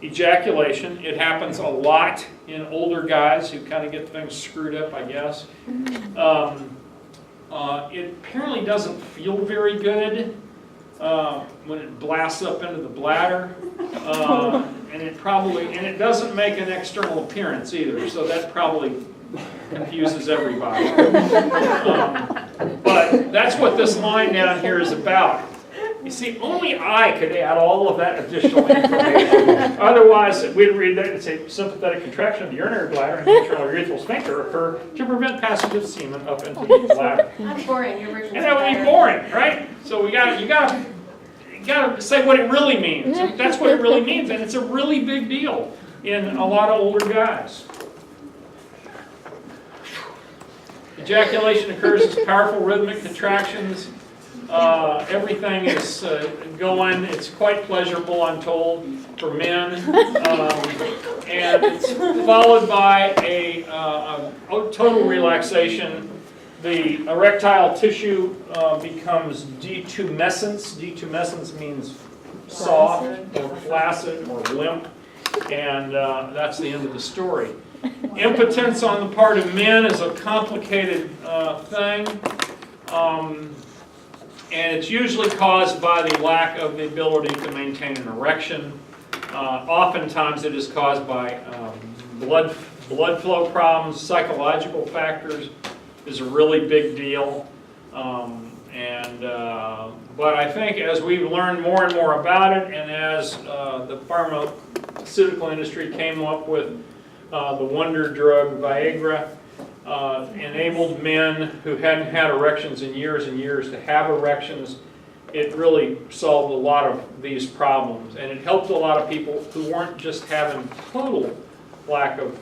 ejaculation. It happens a lot in older guys who kind of get things screwed up, I guess. It apparently doesn't feel very good when it blasts up into the bladder, and it doesn't make an external appearance either, so that probably confuses everybody. But that's what this line down here is about. You see, only I could add all of that additional information. Otherwise, we'd read that and say sympathetic contraction of the urinary bladder and the internal urethral sphincter occur to prevent passage of semen up into the bladder. That's boring. Your version. And that would be boring, right? So you gotta say what it really means. And that's what it really means, and it's a really big deal in a lot of older guys. Ejaculation occurs as powerful rhythmic contractions. Everything is going. It's quite pleasurable, I'm told, for men. And it's followed by a total relaxation. The erectile tissue becomes detumescence. Detumescence means soft or flaccid or limp. And that's the end of the story. Impotence on the part of men is a complicated thing. And it's usually caused by the lack of the ability to maintain an erection. Oftentimes it is caused by blood flow problems. Psychological factors is a really big deal. But I think as we've learned more and more about it, and as the pharmaceutical industry came up with the wonder drug Viagra, enabled men who hadn't had erections in years and years to have erections, it really solved a lot of these problems. And it helped a lot of people who weren't just having total lack of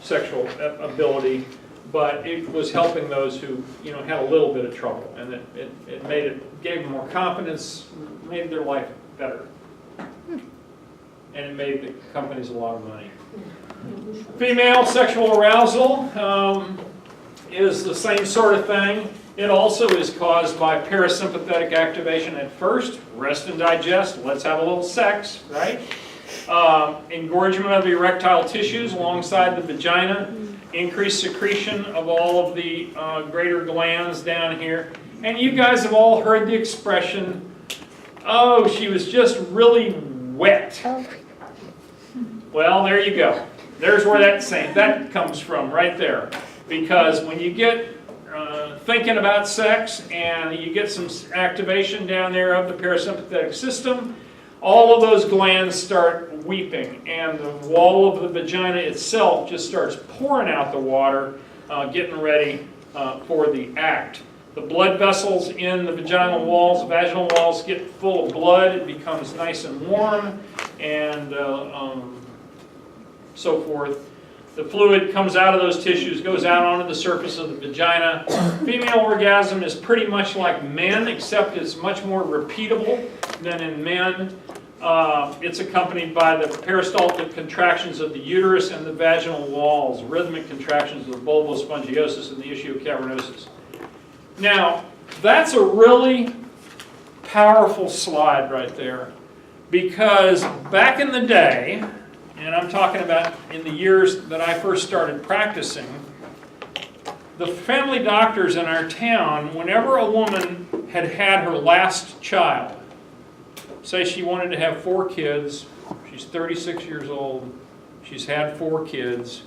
sexual ability, but it was helping those who had a little bit of trouble. And it gave them more confidence, made their life better. And it made the companies a lot of money. Female sexual arousal is the same sort of thing. It also is caused by parasympathetic activation at first. Rest and digest, let's have a little sex, right? Engorgement of the erectile tissues alongside the vagina. Increased secretion of all of the greater glands down here. And you guys have all heard the expression, oh, she was just really wet. Well, there you go. There's where that comes from, right there. Because when you get thinking about sex and you get some activation down there of the parasympathetic system, all of those glands start weeping, and the wall of the vagina itself just starts pouring out the water, getting ready for the act. The blood vessels in the vaginal walls get full of blood. It becomes nice and warm, and so forth. The fluid comes out of those tissues, goes out onto the surface of the vagina. Female orgasm is pretty much like men, except it's much more repeatable than in men. It's accompanied by the peristaltic contractions of the uterus and the vaginal walls, rhythmic contractions of the bulbospongiosis and the issue of cavernosus. Now, that's a really powerful slide right there, because back in the day, and I'm talking about in the years that I first started practicing, the family doctors in our town, whenever a woman had had her last child, say she wanted to have 4 kids, she's 36 years old, she's had 4 kids,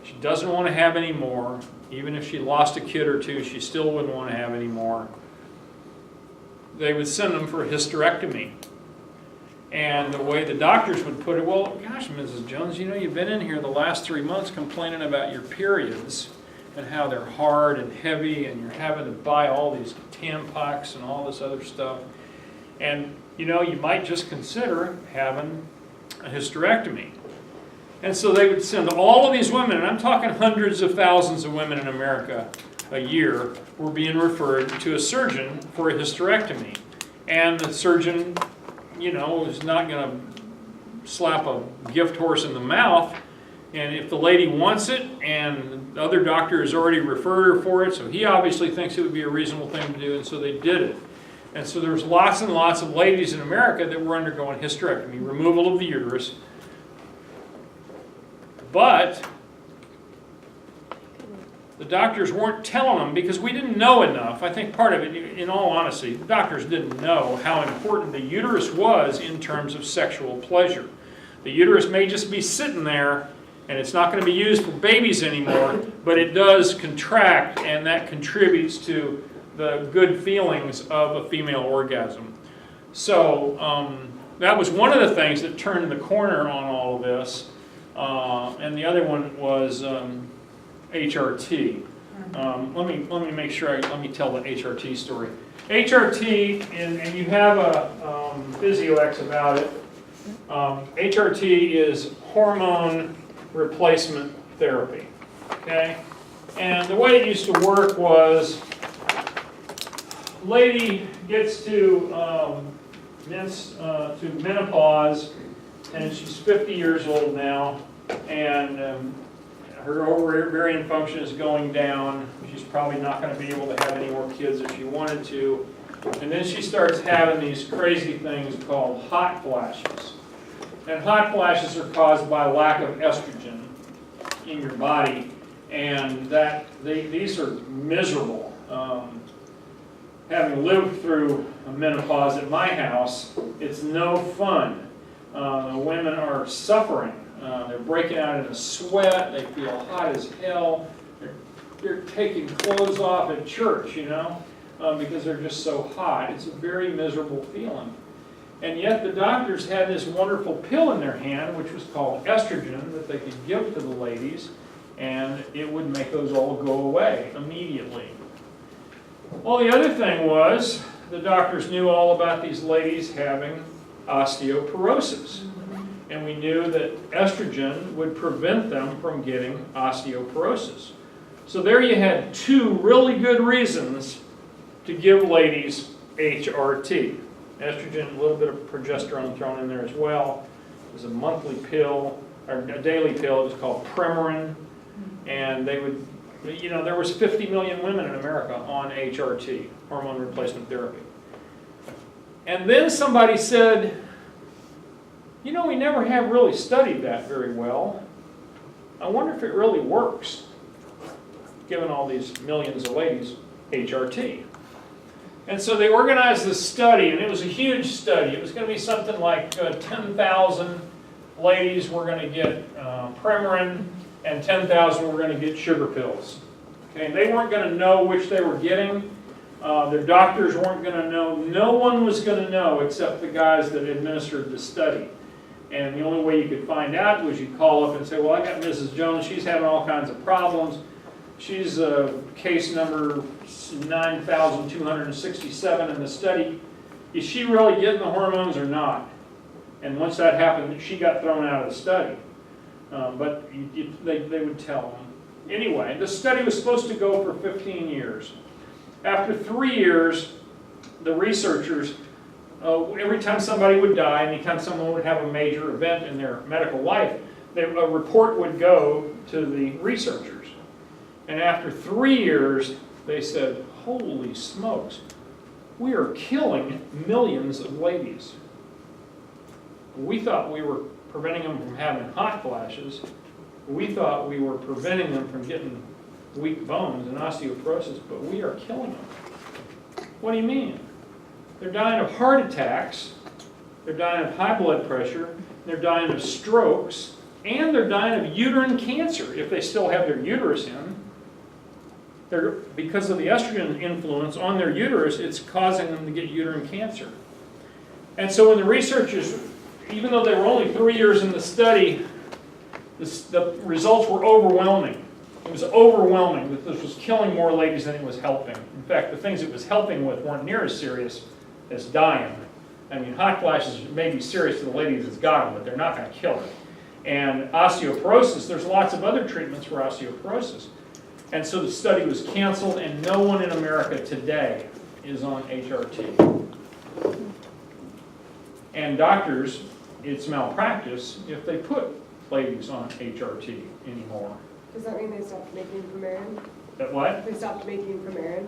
she doesn't want to have any more, even if she lost a kid or 2, she still wouldn't want to have any more, they would send them for a hysterectomy. And the way the doctors would put it, well, gosh, Mrs. Jones, you've been in here the last 3 months complaining about your periods and how they're hard and heavy, and you're having to buy all these Tampax and all this other stuff. And, you might just consider having a hysterectomy. And so they would send all of these women, and I'm talking hundreds of thousands of women in America a year, were being referred to a surgeon for a hysterectomy. And the surgeon, is not going to slap a gift horse in the mouth. And if the lady wants it, and the other doctor has already referred her for it, so he obviously thinks it would be a reasonable thing to do, and so they did it. And so there's lots and lots of ladies in America that were undergoing hysterectomy, removal of the uterus, But the doctors weren't telling them because we didn't know enough. I think part of it, in all honesty, the doctors didn't know how important the uterus was in terms of sexual pleasure. The uterus may just be sitting there and it's not going to be used for babies anymore, but it does contract, and that contributes to the good feelings of a female orgasm. So that was one of the things that turned the corner on all of this. And the other one was HRT. Let me make sure, let me tell the HRT story. HRT, and you have a PhysioX about it. HRT is hormone replacement therapy, okay? And the way it used to work was, lady gets to menopause, and she's 50 years old now, and her ovarian function is going down. She's probably not going to be able to have any more kids if she wanted to. And then she starts having these crazy things called hot flashes. And hot flashes are caused by lack of estrogen in your body, and these are miserable. Having lived through a menopause at my house, it's no fun. The women are suffering. They're breaking out in a sweat. They feel hot as hell. They're taking clothes off at church, you know, because they're just so hot. It's a very miserable feeling. And yet the doctors had this wonderful pill in their hand, which was called estrogen, that they could give to the ladies, and it would make those all go away immediately. Well, the other thing was, the doctors knew all about these ladies having osteoporosis. And we knew that estrogen would prevent them from getting osteoporosis. So there you had two really good reasons to give ladies HRT. Estrogen, a little bit of progesterone thrown in there as well. It was a monthly pill, or a daily pill. It was called Premarin. And they would, you know, there was 50 million women in America on HRT, hormone replacement therapy. And then somebody said, you know, we never have really studied that very well. I wonder if it really works, given all these millions of ladies HRT. And so they organized this study, and it was a huge study. It was going to be something like 10,000 ladies were going to get Premarin, and 10,000 were going to get sugar pills. Okay, and they weren't going to know which they were getting. Their doctors weren't going to know. No one was going to know except the guys that administered the study. And the only way you could find out was you call up and say, well, I got Mrs. Jones. She's having all kinds of problems. She's case number 9,267 in the study. Is she really getting the hormones or not? And once that happened, she got thrown out of the study. But they would tell them. Anyway, the study was supposed to go for 15 years. After 3 years, the researchers, every time somebody would die, anytime someone would have a major event in their medical life, a report would go to the researchers. And after 3 years, they said, holy smokes, we are killing millions of ladies. We thought we were preventing them from having hot flashes. We thought we were preventing them from getting weak bones and osteoporosis, but we are killing them. What do you mean? They're dying of heart attacks, they're dying of high blood pressure, they're dying of strokes, and they're dying of uterine cancer if they still have their uterus in. Because of the estrogen influence on their uterus, it's causing them to get uterine cancer. And so when the researchers, even though they were only 3 years in the study, the results were overwhelming. It was overwhelming that this was killing more ladies than it was helping. In fact, the things it was helping with weren't near as serious as dying. I mean, hot flashes may be serious to the ladies that's got them, but they're not going to kill her. And osteoporosis, there's lots of other treatments for osteoporosis. And so the study was canceled, and no one in America today is on HRT. And doctors, it's malpractice if they put ladies on HRT anymore. Does that mean they stopped making Premarin? That what? They stopped making Premarin?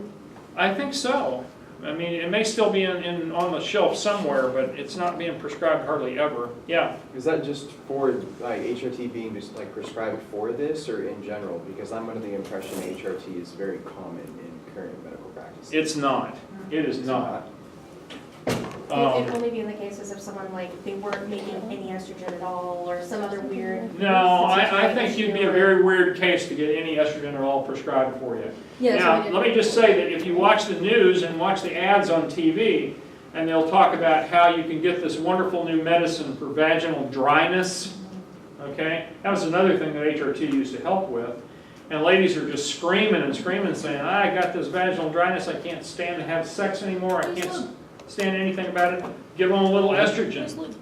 I think so. I mean, it may still be on the shelf somewhere, but it's not being prescribed hardly ever. Yeah. Is that just for like HRT being just like prescribed for this or in general? Because I'm under the impression HRT is very common in current medical practice. It's not. It is not. It'd only be in the cases of someone like they weren't making any estrogen at all or some other weird. No, I think you'd be a very weird case to get any estrogen at all prescribed for you. Yes, Now, let me just say that if you watch the news and watch the ads on TV, and they'll talk about how you can get this wonderful new medicine for vaginal dryness, okay? That was another thing that HRT used to help with. And ladies are just screaming and screaming, saying, I got this vaginal dryness, I can't stand to have sex anymore, I can't stand anything about it. Give them a little estrogen.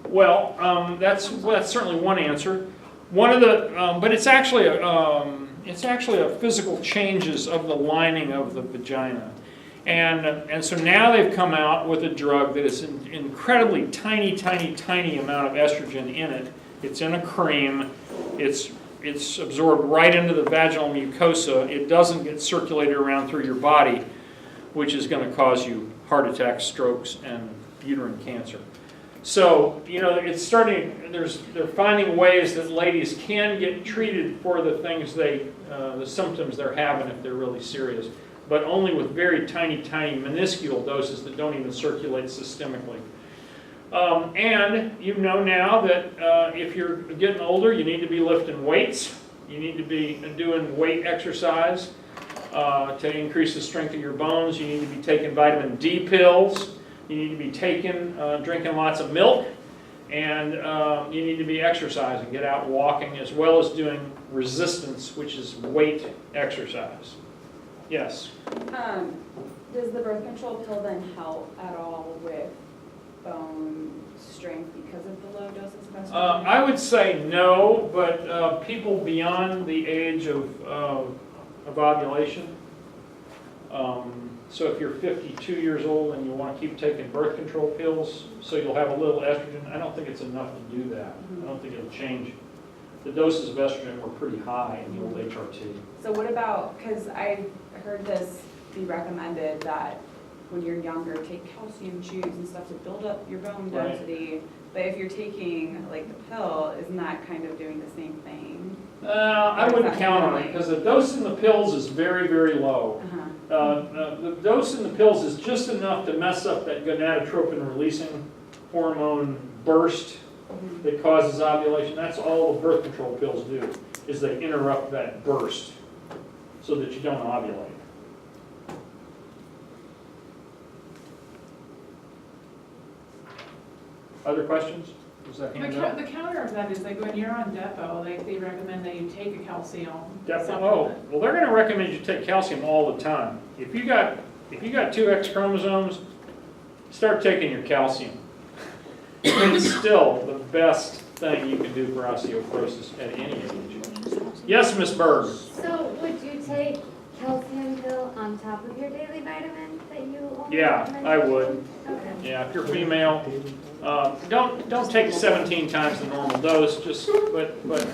Well, that's certainly one answer. One of the, but it's actually a physical changes of the lining of the vagina. And so now they've come out with a drug that is an incredibly tiny, tiny, tiny amount of estrogen in it. It's in a cream. It's absorbed right into the vaginal mucosa. It doesn't get circulated around through your body, which is going to cause you heart attacks, strokes, and uterine cancer. So, you know, it's starting, they're finding ways that ladies can get treated for the things the symptoms they're having if they're really serious, but only with very tiny, tiny, minuscule doses that don't even circulate systemically. And you know now that if you're getting older, you need to be lifting weights. You need to be doing weight exercise to increase the strength of your bones. You need to be taking vitamin D pills. You need to be drinking lots of milk. And you need to be exercising, get out walking, as well as doing resistance, which is weight exercise. Yes? Does the birth control pill then help at all with bone strength because of the low doses of estrogen? I would say no, but people beyond the age of ovulation, so if you're 52 years old and you want to keep taking birth control pills so you'll have a little estrogen, I don't think it's enough to do that. I don't think it'll change. The doses of estrogen were pretty high in the old HRT. So what about, because I've heard this be recommended that when you're younger, take calcium chews and stuff to build up your bone density. But if you're taking like the pill, isn't that kind of doing the same thing? I wouldn't count on it because the dose in the pills is very, very low. The dose in the pills is just enough to mess up that gonadotropin releasing hormone burst that causes ovulation. That's all the birth control pills do, is they interrupt that burst so that you don't ovulate. Other questions? Was that hand up? The counter of that is like when you're on depot, like they recommend that you take a calcium Oh, supplement. well, they're going to recommend you take calcium all the time. If you got 2 X chromosomes, start taking your calcium. It's still the best thing you can do for osteoporosis at any age. Yes, Miss Berg. So would you take calcium pill on top of your daily vitamin that you only Yeah, recommend? I would. Okay. Yeah, if you're female, don't take 17 times the normal dose. But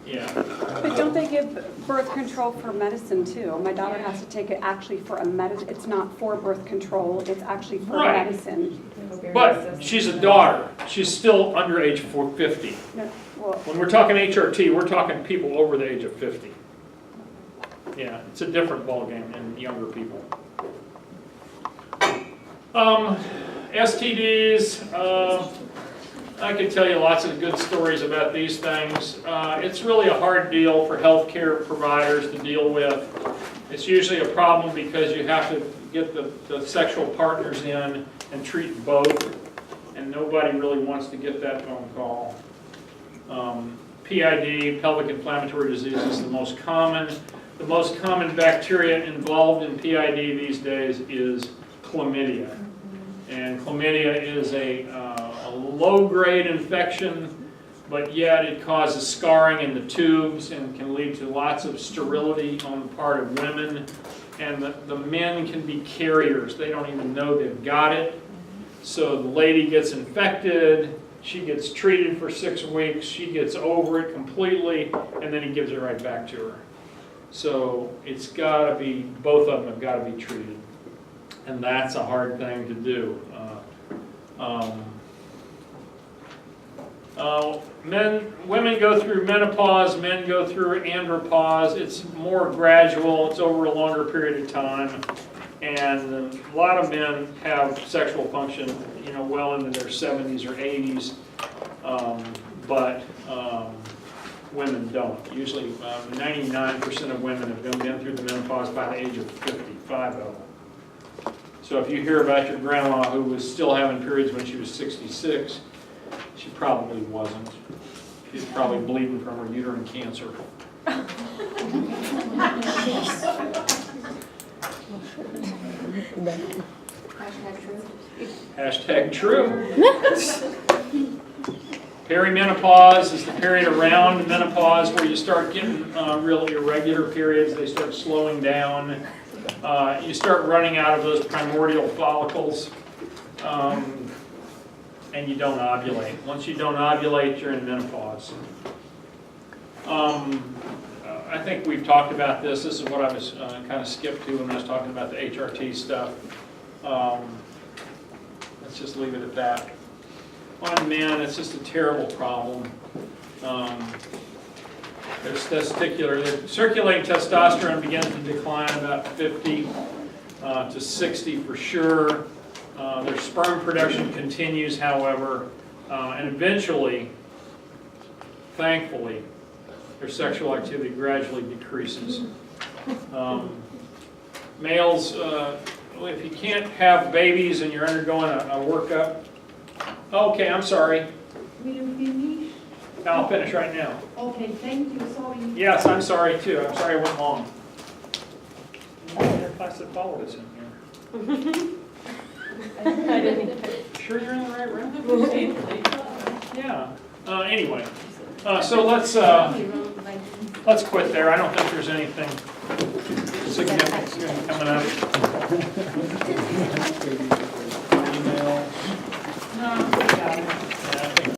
yeah. But don't they give birth control for medicine too? My daughter has to take it actually for a medicine. It's not for birth control. It's actually for Right. medicine. But she's a daughter. She's still under age 50. No, well, When we're talking HRT, we're talking people over the age of 50. Yeah, it's a different ballgame in younger people. STDs, I could tell you lots of good stories about these things. It's really a hard deal for healthcare providers to deal with. It's usually a problem because you have to get the sexual partners in and treat both, and nobody really wants to get that phone call. PID, pelvic inflammatory disease, is the most common. The most common bacteria involved in PID these days is chlamydia. And chlamydia is a low-grade infection, but yet it causes scarring in the tubes and can lead to lots of sterility on the part of women. And the men can be carriers. They don't even know they've got it. So the lady gets infected, she gets treated for 6 weeks, she gets over it completely, and then he gives it right back to her. So it's got to be, both of them have got to be treated. And that's a hard thing to do. Women go through menopause, men go through andropause. It's more gradual, it's over a longer period of time. And a lot of men have sexual function, well into their 70s or 80s, but women don't. Usually 99% of women have been through the menopause by the age of 55 of them. So if you hear about your grandma who was still having periods when she was 66, she probably wasn't. She's probably bleeding from her uterine cancer. Hashtag true. Hashtag true. Perimenopause is the period around menopause where you start getting real irregular periods. They start slowing down. You start running out of those primordial follicles, and you don't ovulate. Once you don't ovulate, you're in menopause. I think we've talked about this. This is what I was kind of skipped to when I was talking about the HRT stuff. Let's just leave it at that. On men, it's just a terrible problem. Their circulating testosterone begins to decline about 50 to 60 for sure. Their sperm production continues, however, and eventually, thankfully, their sexual activity gradually decreases. Males, if you can't have babies and you're undergoing a workup, okay, I'm sorry. Will you finish? I'll finish right now. Okay, thank you, sorry. Yes, I'm sorry too. I'm sorry I went long. There's a class that followed us in here. Sure you're in the right room? Yeah. Anyway, so let's quit there. I don't think there's anything significant coming up.